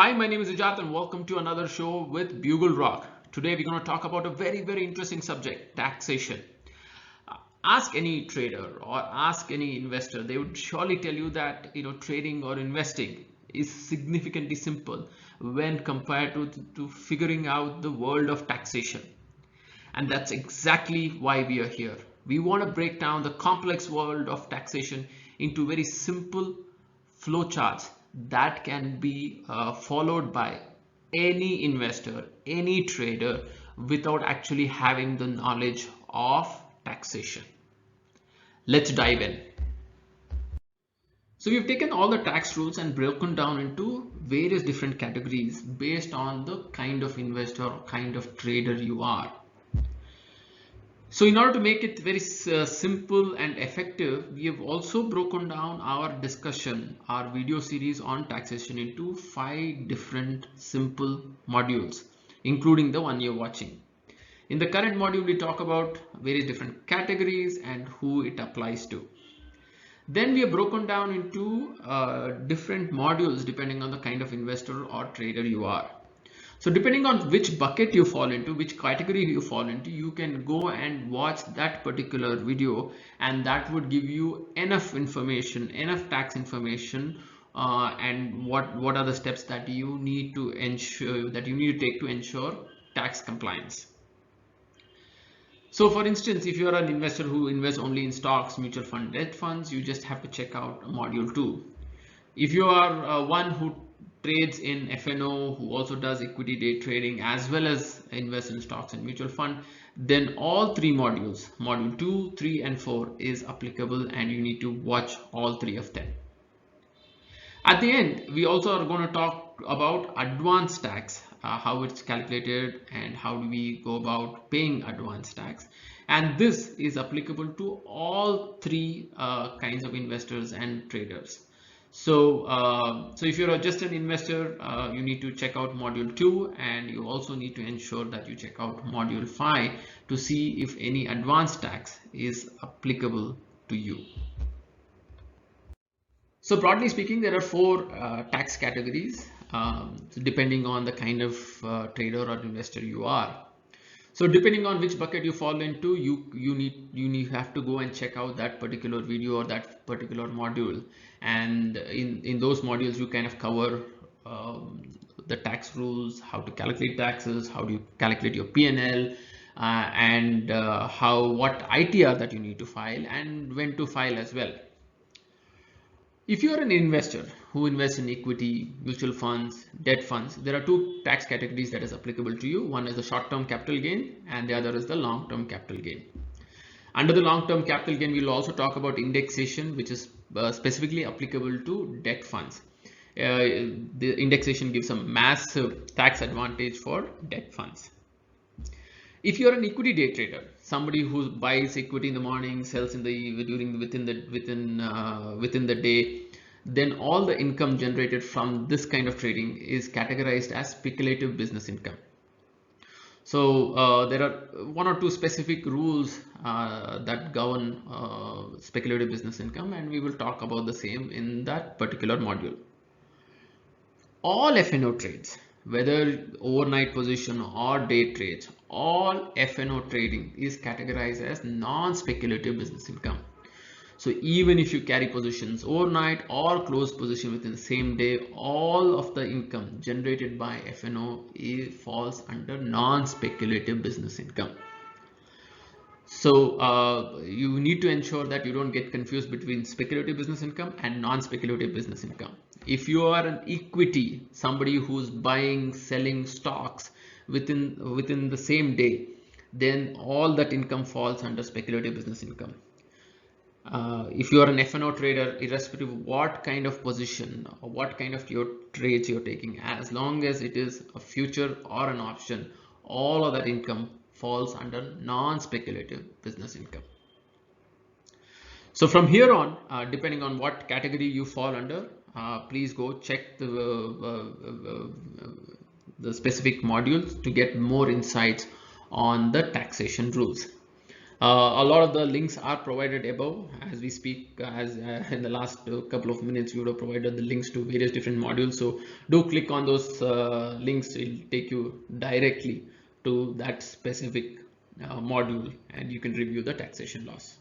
Hi, my name is Ujat and welcome to another show with BugleRock. Today we're going to talk about a very interesting subject, taxation. Ask any trader or ask any investor, they would surely tell you that trading or investing is significantly simple when compared to figuring out the world of taxation. And that's exactly why we are here. We want to break down the complex world of taxation into very simple flowcharts that can be followed by any investor, any trader without actually having the knowledge of taxation. Let's dive in. So we've taken all the tax rules and broken down into various different categories based on the kind of investor or kind of trader you are. So in order to make it very simple and effective, we have also broken down our discussion, our video series on taxation into 5 different simple modules, including the one you're watching. In the current module, we talk about various different categories and who it applies to. Then we have broken down into different modules depending on the kind of investor or trader you are. So depending on which bucket you fall into, which category you fall into, you can go and watch that particular video, and that would give you enough information, enough tax information, and what are the steps that you need to ensure, that you need to take to ensure tax compliance. So for instance, if you are an investor who invests only in stocks, mutual fund, debt funds, you just have to check out module 2. If you are one who trades in FNO, who also does equity day trading as well as invest in stocks and mutual fund, then all 3 modules, module 2, 3 and 4 is applicable, and you need to watch all 3 of them. At the end, we also are going to talk about advance tax, how it's calculated and how do we go about paying advance tax. And this is applicable to all 3 kinds of investors and traders. So if you're just an investor, you need to check out module 2, and you also need to ensure that you check out module 5 to see if any advance tax is applicable to you. So broadly speaking, there are 4 tax categories, depending on the kind of trader or investor you are. So depending on which bucket you fall into, you have to go and check out that particular video or that particular module, and in those modules you kind of cover the tax rules, how to calculate taxes, how do you calculate your P&L, and what ITR that you need to file and when to file as well. If you are an investor who invests in equity, mutual funds, debt funds, there are 2 tax categories that is applicable to you. One is the short-term capital gain and the other is the long-term capital gain. Under the long-term capital gain, we will also talk about indexation, which is specifically applicable to debt funds. The indexation gives a massive tax advantage for debt funds. If you are an equity day trader, somebody who buys equity in the morning, sells in the within the day, then all the income generated from this kind of trading is categorized as speculative business income. So there are 1 or 2 specific rules that govern speculative business income, and we will talk about the same in that particular module. All FNO trades, whether overnight position or day trades, all FNO trading is categorized as non-speculative business income. So even if you carry positions overnight or close position within the same day, all of the income generated by FNO falls under non-speculative business income. So you need to ensure that you don't get confused between speculative business income and non-speculative business income. If you are an equity, somebody who's buying, selling stocks within the same day, then all that income falls under speculative business income. If you are an FNO trader, irrespective of what kind of position or what kind of your trades you're taking, as long as it is a future or an option, all of that income falls under non-speculative business income. So from here on, depending on what category you fall under, please go check the specific modules to get more insights on the taxation rules. A lot of the links are provided above as we speak. As in the last couple of minutes, we would have provided the links to various different modules. So do click on those links. It'll take you directly to that specific module, and you can review the taxation laws.